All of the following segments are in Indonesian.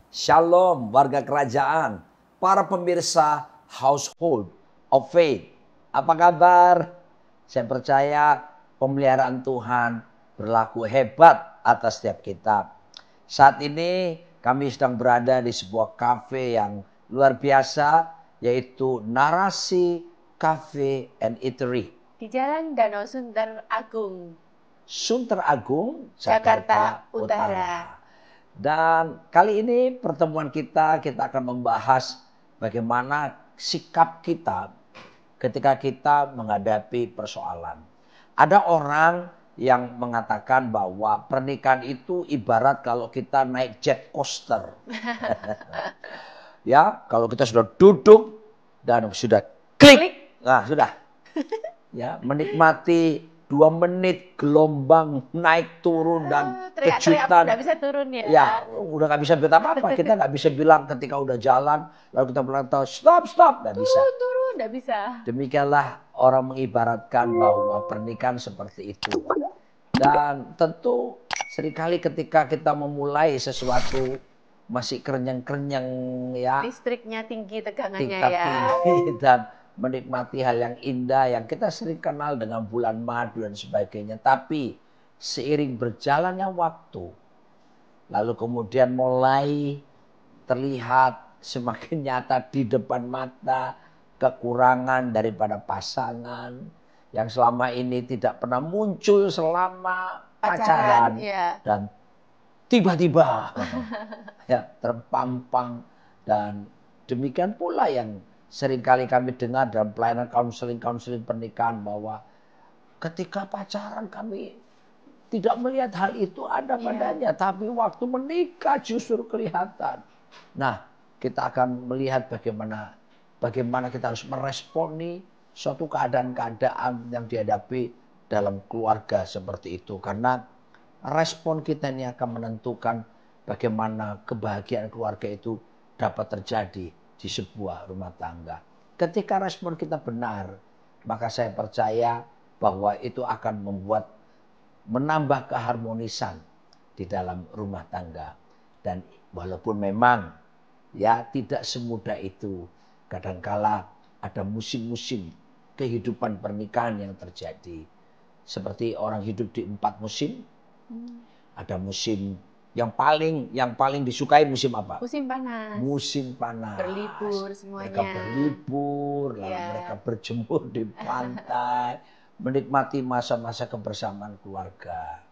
Shalom warga kerajaan, para pemirsa Household of Faith. Apa kabar? Saya percaya pemeliharaan Tuhan berlaku hebat atas setiap kita. Saat ini kami sedang berada di sebuah kafe yang luar biasa, yaitu Narasi Cafe and Eatery di Jalan Danau Sunter Agung, Sunter Agung, Jakarta Utara. Dan kali ini pertemuan kita akan membahas bagaimana sikap kita ketika kita menghadapi persoalan. Ada orang yang mengatakan bahwa pernikahan itu ibarat kalau kita naik jet coaster. Ya, kalau kita sudah duduk dan sudah klik, nah sudah. Ya, menikmati 2 menit gelombang naik turun dan kejutan. Udah bisa turun ya. Ya, udah nggak bisa buat apa-apa. Kita nggak bisa bilang ketika udah jalan lalu kita bilang stop, nggak bisa. Turun, nggak bisa. Demikianlah orang mengibaratkan bahwa pernikahan seperti itu. Dan tentu seringkali ketika kita memulai sesuatu masih kerenyang-kerenyang ya. Listriknya tinggi, tegangannya tingkat ya. tinggi dan menikmati hal yang indah yang kita sering kenal dengan bulan madu dan sebagainya. Tapi seiring berjalannya waktu, lalu kemudian mulai terlihat semakin nyata di depan mata kekurangan daripada pasangan yang selama ini tidak pernah muncul selama pacaran ya. Dan tiba-tiba ya terpampang. Dan demikian pula yang seringkali kami dengar dalam pelayanan counseling pernikahan bahwa ketika pacaran kami tidak melihat hal itu ada padanya, tapi waktu menikah justru kelihatan. Nah, kita akan melihat bagaimana kita harus meresponi suatu keadaan-keadaan yang dihadapi dalam keluarga seperti itu. Karena respon kita ini akan menentukan bagaimana kebahagiaan keluarga itu dapat terjadi di sebuah rumah tangga. Ketika respon kita benar, maka saya percaya bahwa itu akan menambah keharmonisan di dalam rumah tangga. Dan walaupun memang ya tidak semudah itu, kadangkala ada musim-musim kehidupan pernikahan yang terjadi. Seperti orang hidup di 4 musim. Ada musim yang paling disukai musim apa? Musim panas. Musim panas. Berlibur semuanya. Mereka berlibur, lalu mereka berjemur di pantai, menikmati masa-masa kebersamaan keluarga.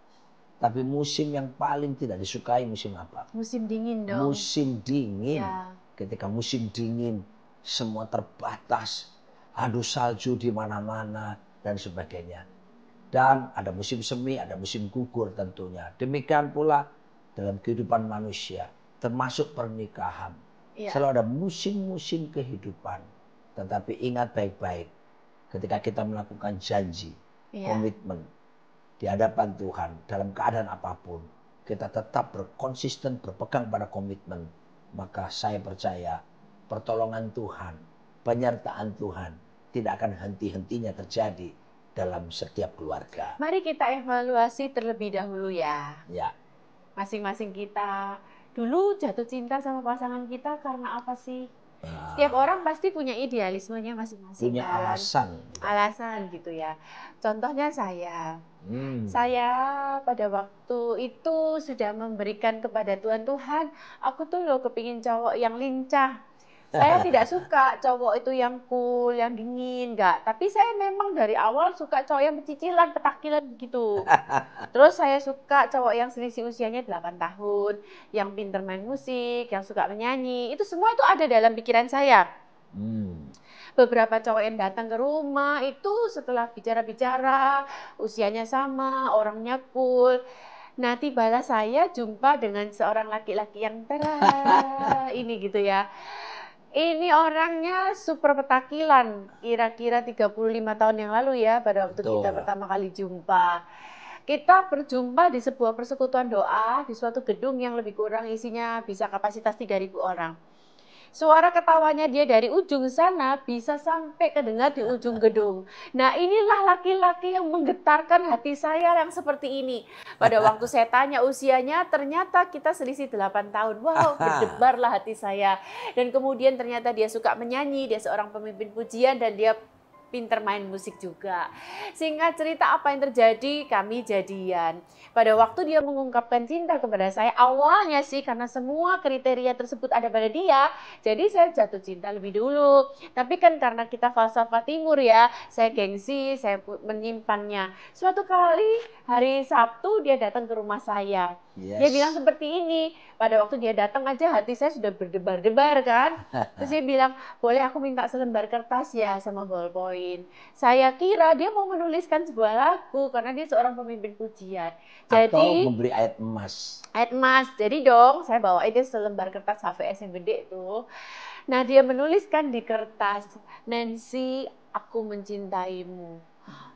Tapi musim yang paling tidak disukai musim apa? Musim dingin dong. Musim dingin. Ya. Ketika musim dingin, semua terbatas, ada salju di mana-mana dan sebagainya. Dan ada musim semi, ada musim gugur tentunya. Demikian pula dalam kehidupan manusia, termasuk pernikahan. Selalu ada musim-musim kehidupan. Tetapi ingat baik-baik, ketika kita melakukan janji, komitmen di hadapan Tuhan, dalam keadaan apapun, kita tetap konsisten berpegang pada komitmen. Maka saya percaya pertolongan Tuhan, penyertaan Tuhan tidak akan henti-hentinya terjadi dalam setiap keluarga. Mari kita evaluasi terlebih dahulu ya. Ya. Masing-masing kita dulu jatuh cinta sama pasangan kita karena apa sih? Setiap orang pasti punya idealismenya masing-masing. Punya kan? Alasan gitu ya. Contohnya saya. Saya pada waktu itu sudah memberikan kepada Tuhan, aku tuh loh kepingin cowok yang lincah. Saya tidak suka cowok itu yang cool, yang dingin, enggak. Tapi saya memang dari awal suka cowok yang pecicilan, petakilan gitu. Terus saya suka cowok yang selisih usianya 8 tahun, yang pinter main musik, yang suka menyanyi. Itu semua itu ada dalam pikiran saya. Beberapa cowok yang datang ke rumah itu setelah bicara-bicara, usianya sama, orangnya cool. Nah, tibalah saya jumpa dengan seorang laki-laki yang ini gitu ya. Ini orangnya super petakilan, kira-kira 35 tahun yang lalu ya, pada waktu kita pertama kali jumpa. Kita berjumpa di sebuah persekutuan doa, di suatu gedung yang lebih kurang isinya bisa kapasitas 3.000 orang. Suara ketawanya dia dari ujung sana bisa sampai kedengar di ujung gedung. Nah, inilah laki-laki yang menggetarkan hati saya yang seperti ini. Pada waktu saya tanya usianya, ternyata kita selisih 8 tahun. Wow, berdebarlah hati saya. Dan kemudian ternyata dia suka menyanyi, dia seorang pemimpin pujian dan dia pinter main musik juga. Singkat cerita apa yang terjadi, kami jadian. Pada waktu dia mengungkapkan cinta kepada saya, awalnya sih karena semua kriteria tersebut ada pada dia, jadi saya jatuh cinta lebih dulu. Tapi kan karena kita falsafah timur ya, saya gengsi, saya menyimpannya. Suatu kali hari Sabtu dia datang ke rumah saya. Dia bilang seperti ini, pada waktu dia datang aja hati saya sudah berdebar-debar kan. Terus dia bilang, boleh aku minta selembar kertas ya sama ballpoint. Saya kira dia mau menuliskan sebuah lagu karena dia seorang pemimpin pujian. Jadi, atau memberi ayat emas. Ayat emas, jadi dong saya bawa dia selembar kertas HVS yang gede tuh. Nah dia menuliskan di kertas, Nancy, aku mencintaimu.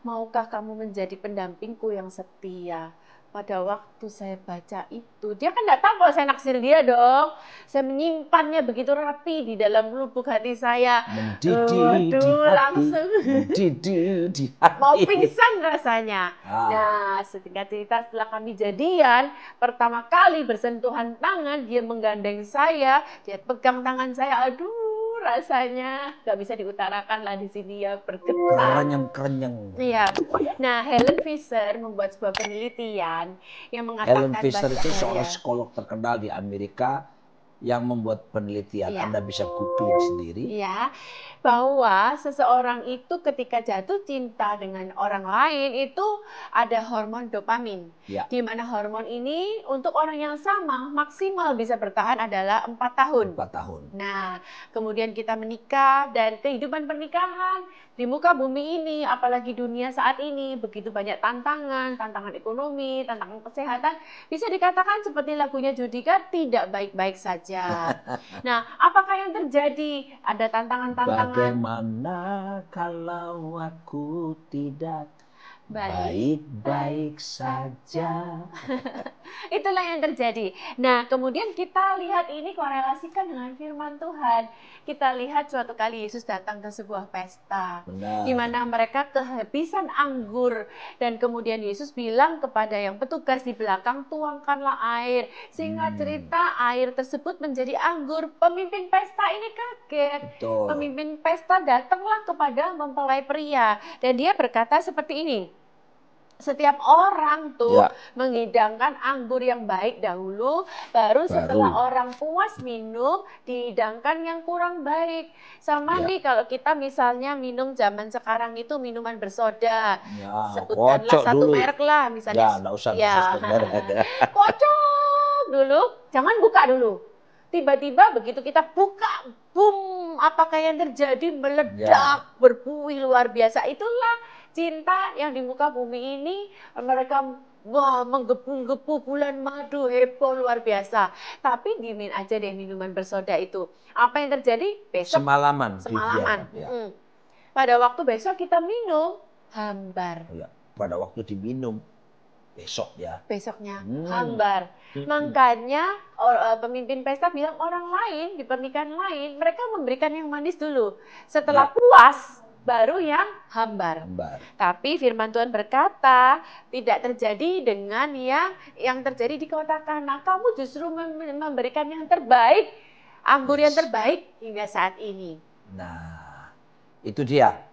Maukah kamu menjadi pendampingku yang setia? Pada waktu saya baca itu, dia kan nggak tahu kalau saya naksir dia dong. Saya menyimpannya begitu rapi di dalam lubuk hati saya. Mendidih di hati, langsung mendidih di hati. mau pingsan rasanya. Nah, singkat cerita setelah kami jadian, pertama kali bersentuhan tangan, dia menggandeng saya, dia pegang tangan saya, aduh rasanya nggak bisa diutarakan lah di sini ya, bergetar. Kerenyang. Iya. Nah, Helen Fisher membuat sebuah penelitian yang mengatakan Helen Fisher itu seorang psikolog terkenal di Amerika yang membuat penelitian. Ya. Anda bisa googling sendiri. Ya, bahwa seseorang itu ketika jatuh cinta dengan orang lain itu ada hormon dopamin. Ya. Di mana hormon ini untuk orang yang sama maksimal bisa bertahan adalah 4 tahun. 4 tahun. Nah, kemudian kita menikah dan kehidupan pernikahan di muka bumi ini, apalagi dunia saat ini, begitu banyak tantangan, tantangan ekonomi, tantangan kesehatan, bisa dikatakan seperti lagunya Judika, tidak baik-baik saja. Nah, apakah yang terjadi? Ada tantangan-tantangan. Bagaimana kalau aku tidak baik-baik saja? Itulah yang terjadi. Nah, kemudian kita lihat ini korelasikan dengan firman Tuhan. Kita lihat suatu kali Yesus datang ke sebuah pesta. Benar. Di mana mereka kehabisan anggur. Dan kemudian Yesus bilang kepada yang petugas di belakang, tuangkanlah air. Singkat cerita, air tersebut menjadi anggur. Pemimpin pesta ini kaget. Betul. Pemimpin pesta datanglah kepada mempelai pria. Dan dia berkata seperti ini. Setiap orang tuh menghidangkan anggur yang baik dahulu, baru setelah orang puas minum, dihidangkan yang kurang baik. Sama nih kalau kita misalnya minum zaman sekarang itu minuman bersoda, sebutkanlah satu merek lah, misalnya. Nggak usah merek. Kocok dulu, jangan buka dulu. Tiba-tiba begitu kita buka, boom, apakah yang terjadi? Meledak, berbuih luar biasa. Itulah cinta yang di muka bumi ini, mereka menggebu-gebu bulan madu, heboh luar biasa. Tapi dimin aja deh minuman bersoda itu. Apa yang terjadi? Besok semalaman. Pada waktu besok kita minum, hambar. Pada waktu diminum, besoknya hambar. Makanya pemimpin pesta bilang orang lain di pernikahan lain, mereka memberikan yang manis dulu. Setelah puas, baru yang hambar. Tapi firman Tuhan berkata tidak terjadi dengan yang terjadi di kota Kana. Kamu justru memberikan yang terbaik, anggur yang terbaik hingga saat ini. Nah, itu dia.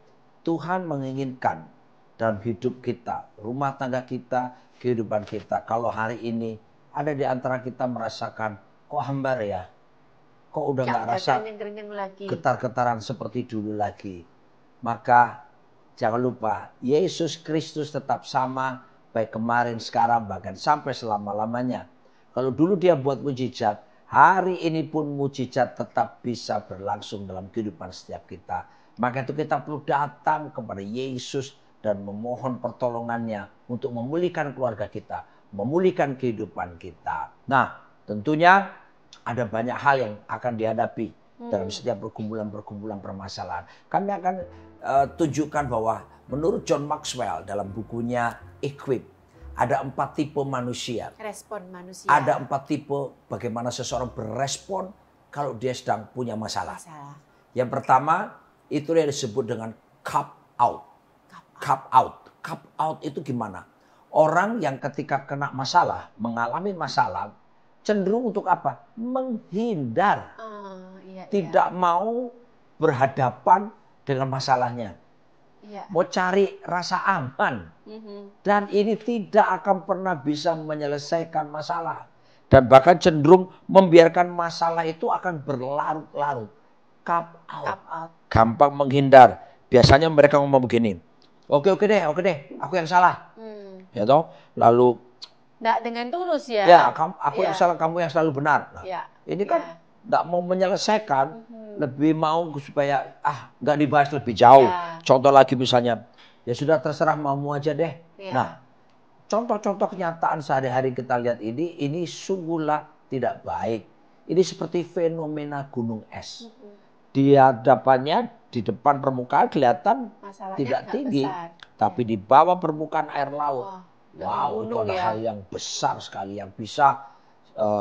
Tuhan menginginkan dalam hidup kita, rumah tangga kita, kehidupan kita. Kalau hari ini ada di antara kita merasakan kok hambar ya, kok udah nggak rasa getar-getaran seperti dulu lagi. Maka jangan lupa, Yesus Kristus tetap sama, baik kemarin, sekarang, bahkan sampai selama-lamanya. Kalau dulu dia buat mujizat, hari ini pun mujizat tetap bisa berlangsung dalam kehidupan setiap kita. Maka itu kita perlu datang kepada Yesus dan memohon pertolongannya untuk memulihkan keluarga kita, memulihkan kehidupan kita. Nah, tentunya ada banyak hal yang akan dihadapi dalam setiap pergumulan-pergumulan permasalahan. Kami akan tunjukkan bahwa menurut John Maxwell dalam bukunya Equip, ada 4 tipe manusia. Respon manusia. Ada 4 tipe bagaimana seseorang berespon kalau dia sedang punya masalah. Masalah. Yang pertama itu yang disebut dengan cup out. Cup out. Cup out itu gimana? Orang yang ketika kena masalah, mengalami masalah, cenderung untuk apa? Menghindar. Tidak mau berhadapan dengan masalahnya. Mau cari rasa aman. Dan ini tidak akan pernah bisa menyelesaikan masalah. Dan bahkan cenderung membiarkan masalah itu akan berlarut-larut. Cup out. Gampang menghindar. Biasanya mereka ngomong begini. Oke deh, aku yang salah. Ya toh? Lalu nggak dengan tulus ya. Ya, aku yang salah, kamu yang selalu benar. Nah, ini kan nggak mau menyelesaikan, lebih mau supaya nggak dibahas lebih jauh. Contoh lagi misalnya, ya sudah terserah maumu aja deh. Nah, contoh-contoh kenyataan sehari-hari kita lihat ini sungguhlah tidak baik. Ini seperti fenomena gunung es. Di hadapannya, di depan permukaan kelihatan masalahnya tidak tinggi, tapi di bawah permukaan air laut. Wow, itu adalah hal yang besar sekali, yang bisa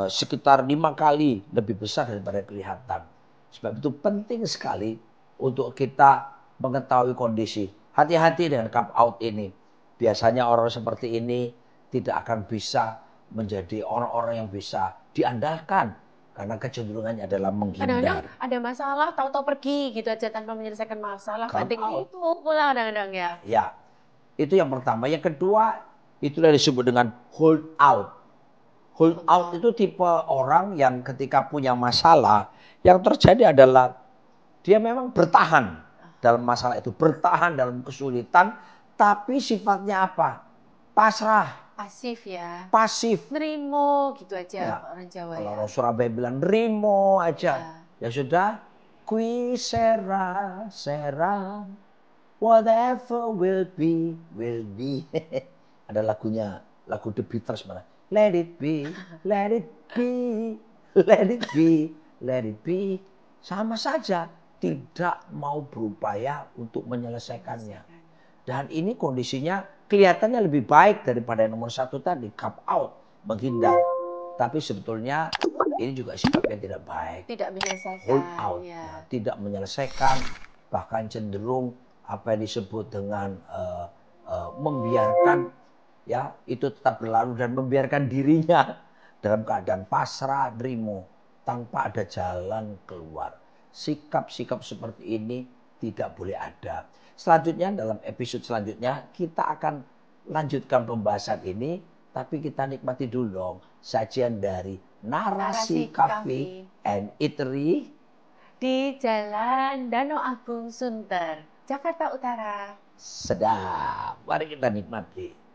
sekitar 5 kali lebih besar daripada kelihatan. Sebab itu penting sekali untuk kita mengetahui kondisi. Hati-hati dengan cup out ini. Biasanya orang seperti ini tidak akan bisa menjadi orang-orang yang bisa diandalkan. Karena kecenderungannya adalah menghindar. Kadang-kadang ada masalah, tahu-tahu pergi gitu aja tanpa menyelesaikan masalah. Penting itu pulang kadang-kadang ya. Ya, itu yang pertama. Yang kedua, itulah disebut dengan hold out. Hold out itu tipe orang yang ketika punya masalah, yang terjadi adalah dia memang bertahan dalam masalah itu. Bertahan dalam kesulitan, tapi sifatnya apa? Pasrah. Pasif ya. Pasif. Nerimo gitu aja orang Jawa. Kalau orang Surabaya bilang nerimo aja. Ya sudah. Qui sera, whatever will be, will be. Ada lagunya, lagu The Beatles mana? Let it be, let it be, let it be, let it be. Sama saja, tidak mau berupaya untuk menyelesaikannya. Dan ini kondisinya kelihatannya lebih baik daripada yang nomor 1 tadi, cup out, menghindar. Tapi sebetulnya ini juga sikap yang tidak baik. Tidak menyelesaikan. Hold out, tidak menyelesaikan, bahkan cenderung apa yang disebut dengan membiarkan itu tetap berlalu dan membiarkan dirinya dalam keadaan pasrah, nerimo, tanpa ada jalan keluar. Sikap-sikap seperti ini tidak boleh ada. Selanjutnya dalam episode selanjutnya kita akan lanjutkan pembahasan ini, tapi kita nikmati dulu dong sajian dari Narasi Cafe and Eatery di Jalan Danau Agung Sunter, Jakarta Utara. Sedap, mari kita nikmati.